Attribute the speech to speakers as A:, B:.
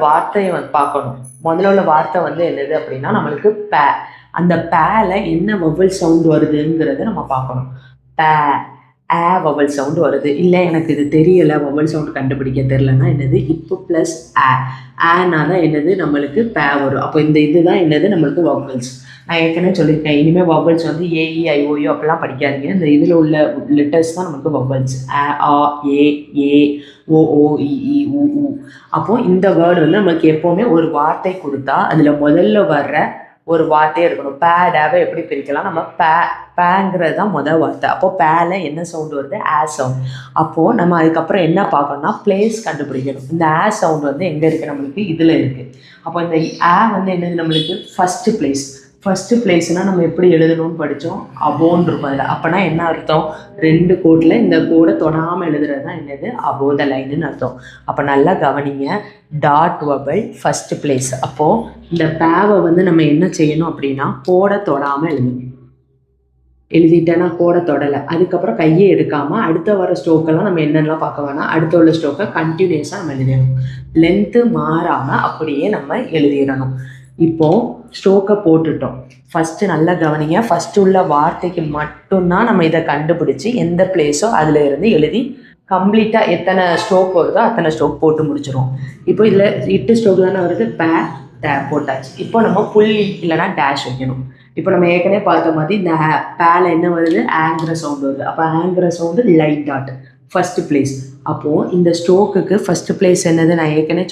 A: வார்த்தையை வந்து பார்க்கணும். முதல்ல உள்ள வார்த்தை வந்து என்னது அப்படின்னா நம்மளுக்கு பே. அந்த பேல என்ன வவல் சவுண்ட் வருதுங்கிறத நம்ம பார்க்கணும். பே, ஆ வவல் சவுண்ட் வருது. இல்ல எனக்கு இது தெரியல, வவல் சவுண்ட் கண்டுபிடிக்க தெரியலன்னா என்னது இப்பு பிளஸ் ஆ. ஆனா தான் என்னது நம்மளுக்கு பே வரும். அப்போ இந்த இதுதான் என்னது நம்மளுக்கு வவல்ஸ். நான் ஏற்கனவே சொல்லியிருக்கேன், இனிமேல் வவல்ஸ் வந்து ஏஇ ஐஓயு அப்படிலாம் படிக்காதீங்க. இந்த இதில் உள்ள லெட்டர்ஸ் தான் நமக்கு வவல்ஸ். ஆ, ஆ, ஏ, ஓ, இ, உ, ஊ. அப்போ இந்த வேர்டு வந்து நமக்கு எப்போவுமே ஒரு வார்த்தை கொடுத்தா அதில் முதல்ல வர்ற ஒரு வார்த்தையே இருக்கணும். பே டேவை எப்படி பிரிக்கலாம்? நம்ம பேங்கிறது தான் முதல் வார்த்தை. அப்போது பேல என்ன சவுண்டு வருது? ஆ சவுண்ட். அப்போது நம்ம அதுக்கப்புறம் என்ன பார்க்கணும்னா பிளேஸ் கண்டுபிடிக்கணும். இந்த ஆ சவுண்ட் வந்து எங்கே இருக்குது? நம்மளுக்கு இதில் இருக்குது. அப்போ இந்த ஆ வந்து என்னது நம்மளுக்கு ஃபஸ்ட்டு பிளேஸ். ஃபஸ்ட்டு பிளேஸ்னால் நம்ம எப்படி எழுதணும்னு படித்தோம்? அபோன்னு இருக்கும் அதில். அப்போனா என்ன அர்த்தம்? 2 கோட்டில் இந்த கோடை தொடாமல் எழுதுறது தான் என்னது? அபோ த லைனுன்னு அர்த்தம். அப்போ நல்லா கவனிங்க. Dot vowel first place. அப்போது இந்த பேவை வந்து நம்ம என்ன செய்யணும் அப்படின்னா கோடை தொடாமல் எழுதணும். எழுதிட்டேன்னா கோடை தொடலை. அதுக்கப்புறம் கையை எடுக்காமல் அடுத்த வர ஸ்ட்ரோக்கெல்லாம் நம்ம என்னென்னலாம் பார்க்க வேணாம். அடுத்த உள்ள ஸ்ட்ரோக்கை கண்டினியூஸாக நம்ம எழுதிடணும். லென்த்து மாறாமல் அப்படியே நம்ம எழுதிடணும். இப்போது ஸ்ட்ரோக்கை போட்டுட்டோம். ஃபஸ்ட்டு நல்லா கவனிங்க. ஃபஸ்ட்டு உள்ள வார்த்தைக்கு மட்டும்தான் நம்ம இதை கண்டுபிடிச்சி எந்த பிளேஸோ அதில் இருந்து எழுதி கம்ப்ளீட்டாக எத்தனை ஸ்ட்ரோக் வருதோ அத்தனை ஸ்ட்ரோக் போட்டு முடிச்சிடும். இப்போ இதில் 8 ஸ்ட்ரோக் தானே வருது. பே டே போட்டாச்சு. இப்போ நம்ம புள்ளி இல்லைனா டேஷ் வைக்கணும். இப்போ நம்ம ஏற்கனவே பார்த்த மாதிரி இந்த பேல என்ன வருது? ஆங்கிற சவுண்ட் வருது. அப்போ ஆங்கிற sound light dot first place. அப்போது இந்த ஸ்ட்ரோக்குக்கு ஃபஸ்ட்டு பிளேஸ் என்னது? நான் ஏற்கனவே